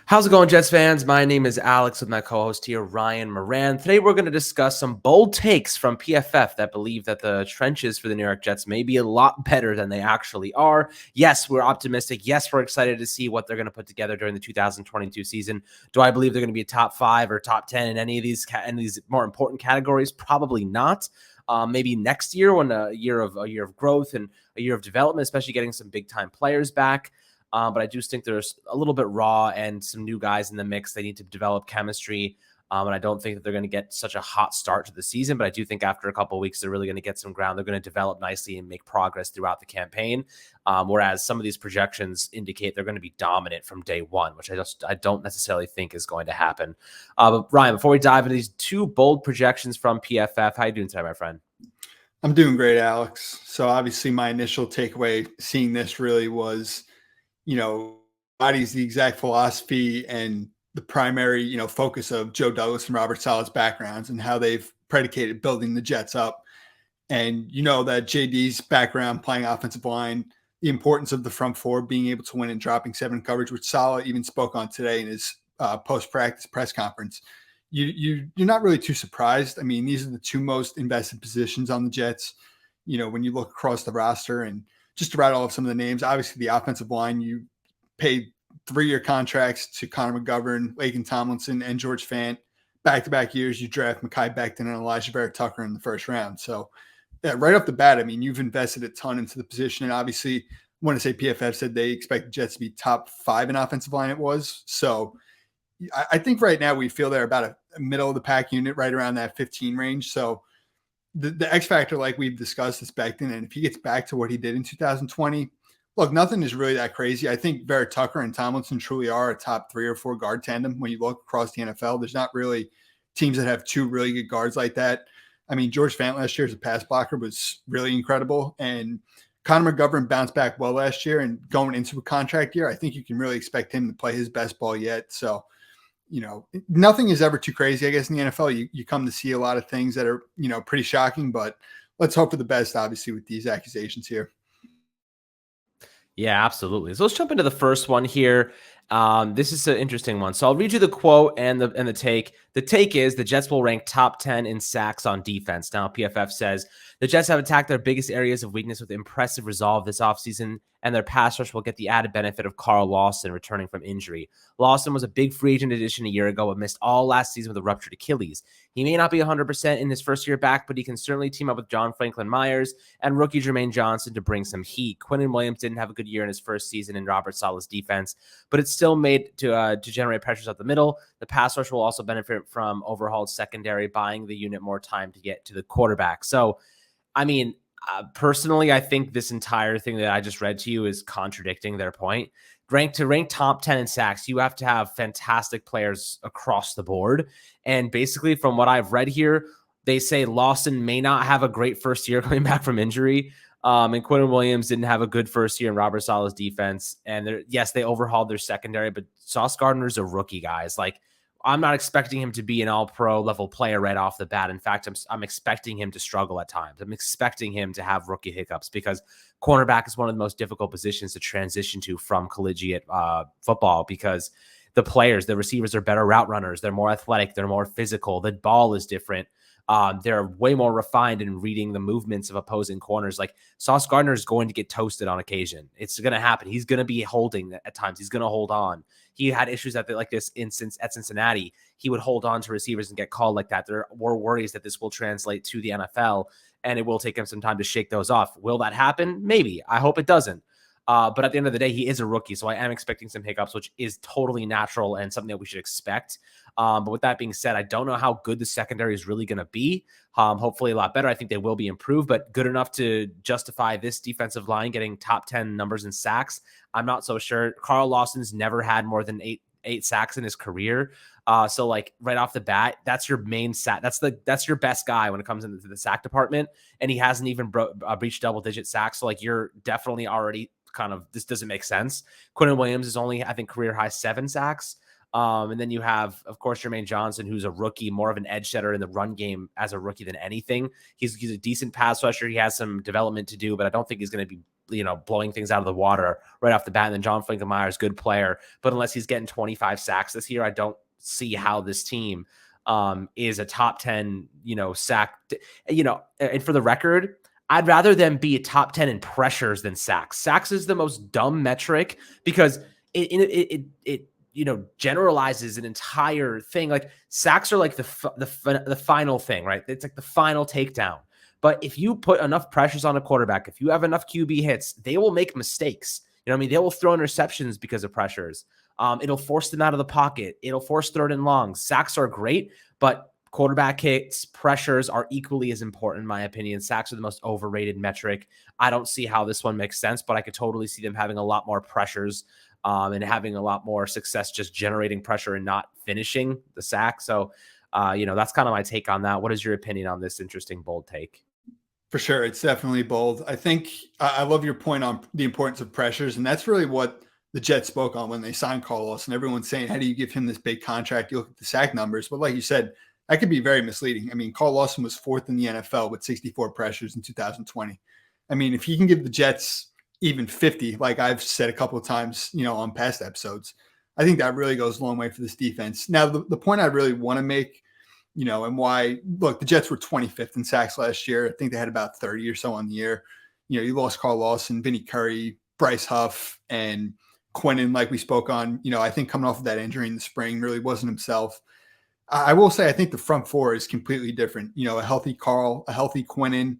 How's it going, Jets fans? My name is Alex with my co-host here, Ryan Moran. Today, we're going to discuss some bold takes from PFF that believe that the trenches for the New York Jets may be a lot better than they actually are. Yes, we're optimistic. Yes, we're excited to see what they're going to put together during the 2022 season. Do I believe they're going to be a top 5 or top 10 in any of these more important categories? Probably not. Maybe next year, when a year of growth and a year of development, especially getting some big time players back. But I do think there's a little bit raw and some new guys in the mix. They need to develop chemistry. And I don't think that they're going to get such a hot start to the season. But I do think after a couple of weeks, they're really going to get some ground. They're going to develop nicely and make progress throughout the campaign. Whereas some of these projections indicate they're going to be dominant from day one, which I don't necessarily think is going to happen. But Ryan, before we dive into these two bold projections from PFF, how you doing today, my friend? I'm doing great, Alex. So obviously my initial takeaway seeing this really was, body's the exact philosophy and the primary, focus of Joe Douglas and Robert Sala's backgrounds and how they've predicated building the Jets up. And that JD's background playing offensive line, the importance of the front four being able to win and dropping 7 coverage, which Sala even spoke on today in his post-practice press conference. You're not really too surprised. I mean, these are the two most invested positions on the Jets. When you look across the roster, and just to rattle off some of the names, obviously the offensive line, you paid 3-year contracts to Connor McGovern, Lakin Tomlinson, and George Fant. Back-to-back years, you draft Mekhi Becton and Elijah Vera Tucker in the first round. So right off the bat, I mean, you've invested a ton into the position. And obviously, I want to say PFF said they expect the Jets to be top 5 in offensive line. It was. So I think right now we feel they're about a middle of the pack unit, right around that 15 range. So the X factor, like we've discussed, is Becton. And if he gets back to what he did in 2020, look, nothing is really that crazy. I think Vera Tucker and Tomlinson truly are a top 3 or 4 guard tandem. When you look across the NFL, there's not really teams that have 2 really good guards like that. I mean, George Fant last year as a pass blocker was really incredible. And Connor McGovern bounced back well last year, and going into a contract year, I think you can really expect him to play his best ball yet. So, nothing is ever too crazy, I guess, in the NFL. You come to see a lot of things that are, pretty shocking, but let's hope for the best, obviously, with these accusations here. Yeah, absolutely. So let's jump into the first one here. This is an interesting one. So I'll read you the quote and the take. The take is the Jets will rank top 10 in sacks on defense. Now, PFF says the Jets have attacked their biggest areas of weakness with impressive resolve this offseason, and their pass rush will get the added benefit of Carl Lawson returning from injury. Lawson was a big free agent addition a year ago, but missed all last season with a ruptured Achilles. He may not be 100% in his first year back, but he can certainly team up with John Franklin Myers and rookie Jermaine Johnson to bring some heat. Quinnen Williams didn't have a good year in his first season in Robert Sala's defense, but it's still made to generate pressures up the middle. The pass rush will also benefit from overhauled secondary, buying the unit more time to get to the quarterback. So, I mean, personally, I think this entire thing that I just read to you is contradicting their point. To rank top 10 in sacks, you have to have fantastic players across the board. And basically, from what I've read here, they say Lawson may not have a great first year coming back from injury. And Quinnen Williams didn't have a good first year in Robert Sala's defense. And yes, they overhauled their secondary, but Sauce Gardner's a rookie, guys. Like, I'm not expecting him to be an all-pro level player right off the bat. In fact, I'm expecting him to struggle at times. I'm expecting him to have rookie hiccups because cornerback is one of the most difficult positions to transition to from collegiate football, because the receivers are better route runners. They're more athletic. They're more physical. The ball is different. They're way more refined in reading the movements of opposing corners. Like, Sauce Gardner is going to get toasted on occasion. It's going to happen. He's going to be holding at times. He's going to hold on. He had issues at this instance at Cincinnati. He would hold on to receivers and get called like that. There were worries that this will translate to the NFL, and it will take him some time to shake those off. Will that happen? Maybe. I hope it doesn't. But at the end of the day, he is a rookie, so I am expecting some hiccups, which is totally natural and something that we should expect. But with that being said, I don't know how good the secondary is really going to be. Hopefully a lot better. I think they will be improved, but good enough to justify this defensive line getting top 10 numbers in sacks. I'm not so sure. Carl Lawson's never had more than eight sacks in his career. So like right off the bat, that's your main sack. That's your best guy when it comes into the sack department. And he hasn't even breached double-digit sacks. So like you're definitely already this doesn't make sense. Quinnen Williams is only, I think, career high 7 sacks. And then you have, of course, Jermaine Johnson, who's a rookie, more of an edge setter in the run game as a rookie than anything. He's a decent pass rusher. He has some development to do, but I don't think he's going to be blowing things out of the water right off the bat. And then John Franklin-Myers, good player, but unless he's getting 25 sacks this year, I don't see how this team is a top 10, sack, and for the record, I'd rather them be a top 10 in pressures than sacks. Sacks is the most dumb metric because it generalizes an entire thing. Like sacks are like the final thing, right? It's like the final takedown. But if you put enough pressures on a quarterback, if you have enough QB hits, they will make mistakes. They will throw interceptions because of pressures. It'll force them out of the pocket. It'll force third and longs. Sacks are great, but quarterback hits, pressures are equally as important, in my opinion. Sacks are the most overrated metric. I don't see how this one makes sense, but I could totally see them having a lot more pressures and having a lot more success just generating pressure and not finishing the sack. So, that's kind of my take on that. What is your opinion on this interesting, bold take? For sure. It's definitely bold. I think I love your point on the importance of pressures. And that's really what the Jets spoke on when they signed Carl Lawson. Everyone's saying, how do you give him this big contract? You look at the sack numbers. But like you said, that could be very misleading. I mean, Carl Lawson was 4th in the NFL with 64 pressures in 2020. I mean, if he can give the Jets even 50, like I've said a couple of times, on past episodes, I think that really goes a long way for this defense. Now, the point I really want to make, and why, look, the Jets were 25th in sacks last year. I think they had about 30 or so on the year. You lost Carl Lawson, Vinny Curry, Bryce Huff, and Quinnen, like we spoke on, I think coming off of that injury in the spring really wasn't himself. I will say, I think the front four is completely different. A healthy Carl, a healthy Quinnen,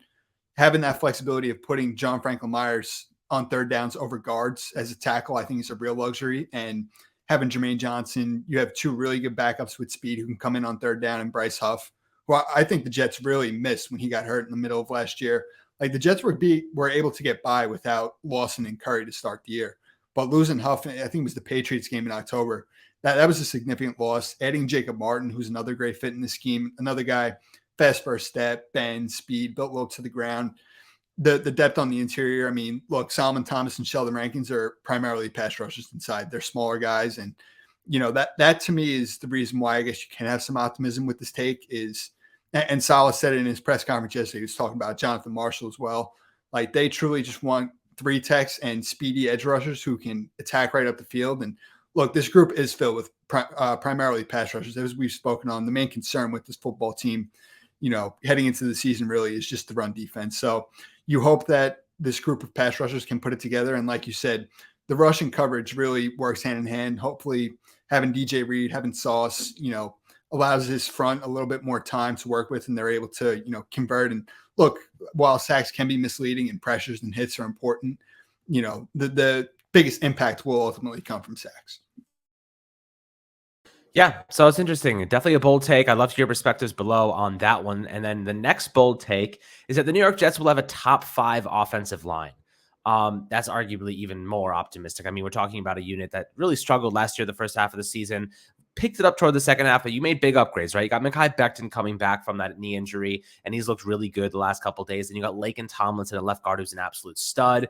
having that flexibility of putting John Franklin-Myers on third downs over guards as a tackle, I think is a real luxury. And having Jermaine Johnson, you have 2 really good backups with speed who can come in on third down, and Bryce Huff, who I think the Jets really missed when he got hurt in the middle of last year. Like the Jets were able to get by without Lawson and Curry to start the year. But losing Huff, I think it was the Patriots game in October, that was a significant loss. Adding Jacob Martin, who's another great fit in the scheme, another guy, fast first step, bend, speed, built low to the ground. The depth on the interior. I mean, look, Solomon Thomas and Sheldon Rankins are primarily pass rushers inside. They're smaller guys. And, that to me is the reason why I guess you can have some optimism with this take is, and Salah said it in his press conference yesterday, he was talking about Jonathan Marshall as well. Like they truly just want 3 techs and speedy edge rushers who can attack right up the field. And look, this group is filled with primarily pass rushers. As we've spoken on, the main concern with this football team, heading into the season really is just the run defense. So you hope that this group of pass rushers can put it together. And like you said, the rushing coverage really works hand in hand. Hopefully having DJ Reed, having Sauce, allows his front a little bit more time to work with, and they're able to, convert. And look, while sacks can be misleading and pressures and hits are important, the biggest impact will ultimately come from sacks. Yeah, so it's interesting. Definitely a bold take. I'd love to hear your perspectives below on that one. And then the next bold take is that the New York Jets will have a top 5 offensive line. That's arguably even more optimistic. I mean, we're talking about a unit that really struggled last year, the first half of the season, picked it up toward the second half, but you made big upgrades, right? You got Mekhi Becton coming back from that knee injury, and he's looked really good the last couple of days. And you got Laken Tomlinson, a left guard who's an absolute stud.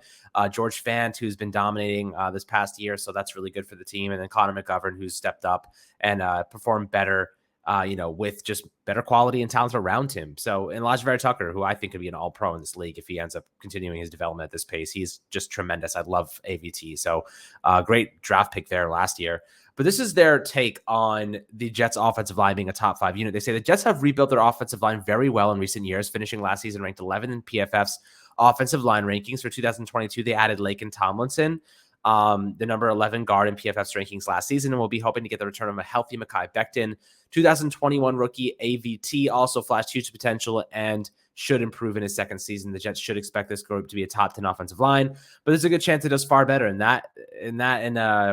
George Fant, who's been dominating this past year, so that's really good for the team. And then Connor McGovern, who's stepped up and performed better, with just better quality and talent around him. So, and Elijah Vera Tucker, who I think could be an all-pro in this league if he ends up continuing his development at this pace. He's just tremendous. I love AVT. So, great draft pick there last year. But this is their take on the Jets offensive line being a top 5 unit. They say the Jets have rebuilt their offensive line very well in recent years, finishing last season ranked 11 in PFF's offensive line rankings. For 2022, they added Laken Tomlinson, the number 11 guard in PFF's rankings last season, and we'll be hoping to get the return of a healthy Mekhi Becton. 2021 rookie AVT also flashed huge potential and should improve in his second season. The Jets should expect this group to be a top 10 offensive line, but there's a good chance it does far better in that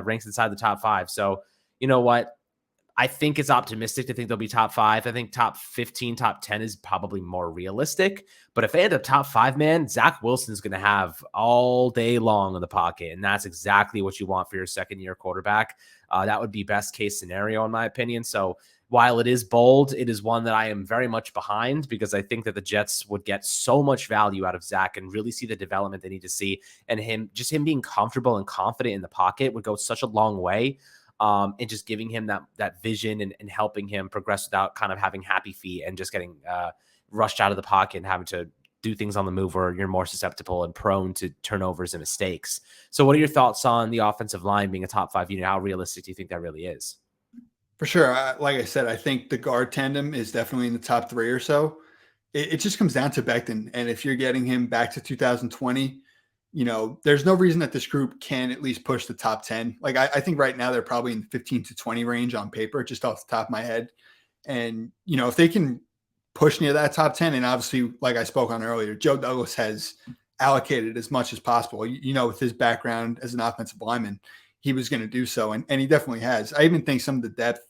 ranks inside the top 5. So you know what? I think it's optimistic to think they'll be top 5. I think top 15, top 10 is probably more realistic. But if they end up top 5, man, Zach Wilson's going to have all day long in the pocket. And that's exactly what you want for your second-year quarterback. That would be best case scenario, in my opinion. So while it is bold, it is one that I am very much behind because I think that the Jets would get so much value out of Zach and really see the development they need to see. And him being comfortable and confident in the pocket would go such a long way. And just giving him that vision and helping him progress without kind of having happy feet and just getting rushed out of the pocket and having to do things on the move where you're more susceptible and prone to turnovers and mistakes. So what are your thoughts on the offensive line being a top 5 unit? How realistic do you think that really is? For sure. Like I said, I think the guard tandem is definitely in the top 3 or so. It just comes down to Becton. And if you're getting him back to 2020, there's no reason that this group can at least push the top 10. Like I think right now they're probably in the 15 to 20 range on paper, just off the top of my head. And, if they can push near that top 10, and obviously, like I spoke on earlier, Joe Douglas has allocated as much as possible, with his background as an offensive lineman, he was going to do so. And he definitely has. I even think some of the depth,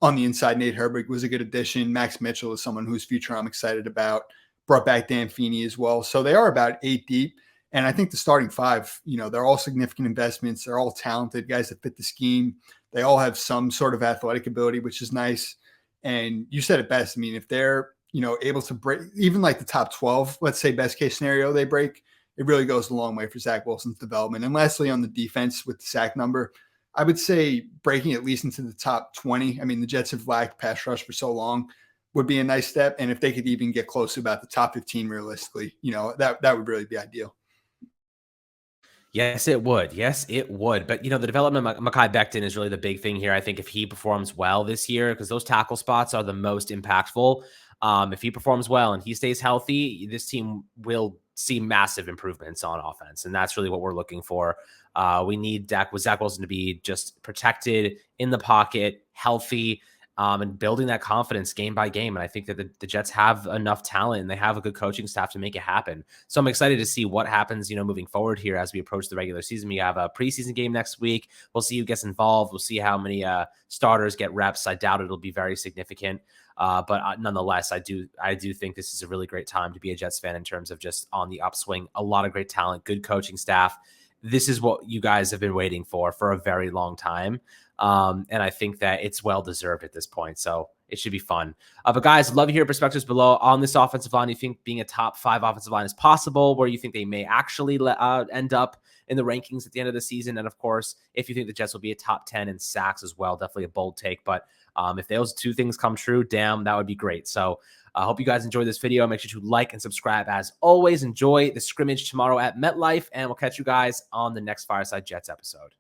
on the inside, Nate Herbig was a good addition. Max Mitchell is someone whose future I'm excited about. Brought back Dan Feeney as well. So they are about 8 deep. And I think the starting 5, they're all significant investments. They're all talented guys that fit the scheme. They all have some sort of athletic ability, which is nice. And you said it best. I mean, if they're, able to break even like the top 12, let's say best case scenario, they break, it really goes a long way for Zach Wilson's development. And lastly, on the defense with the sack number, I would say breaking at least into the top 20. I mean, the Jets have lacked pass rush for so long, would be a nice step. And if they could even get close to about the top 15 realistically, that would really be ideal. Yes, it would. Yes, it would. But, the development of Mekhi Becton is really the big thing here. I think if he performs well this year, because those tackle spots are the most impactful, if he performs well and he stays healthy, this team will see massive improvements on offense. And that's really what we're looking for. We need Zach Wilson to be just protected in the pocket, healthy, and building that confidence game by game. And I think that the Jets have enough talent and they have a good coaching staff to make it happen. So I'm excited to see what happens, moving forward here as we approach the regular season. We have a preseason game next week. We'll see who gets involved. We'll see how many starters get reps. I doubt it'll be very significant. But nonetheless, I do think this is a really great time to be a Jets fan in terms of just on the upswing. A lot of great talent, good coaching staff. This is what you guys have been waiting for a very long time. And I think that it's well-deserved at this point. So it should be fun. But guys, love to hear your perspectives below on this offensive line. You think being a top 5 offensive line is possible? Where you think they may actually end up in the rankings at the end of the season? And of course, if you think the Jets will be a top 10 in sacks as well, definitely a bold take. But if those 2 things come true, damn, that would be great. So I hope you guys enjoyed this video. Make sure to like and subscribe. As always, enjoy the scrimmage tomorrow at MetLife, and we'll catch you guys on the next Fireside Jets episode.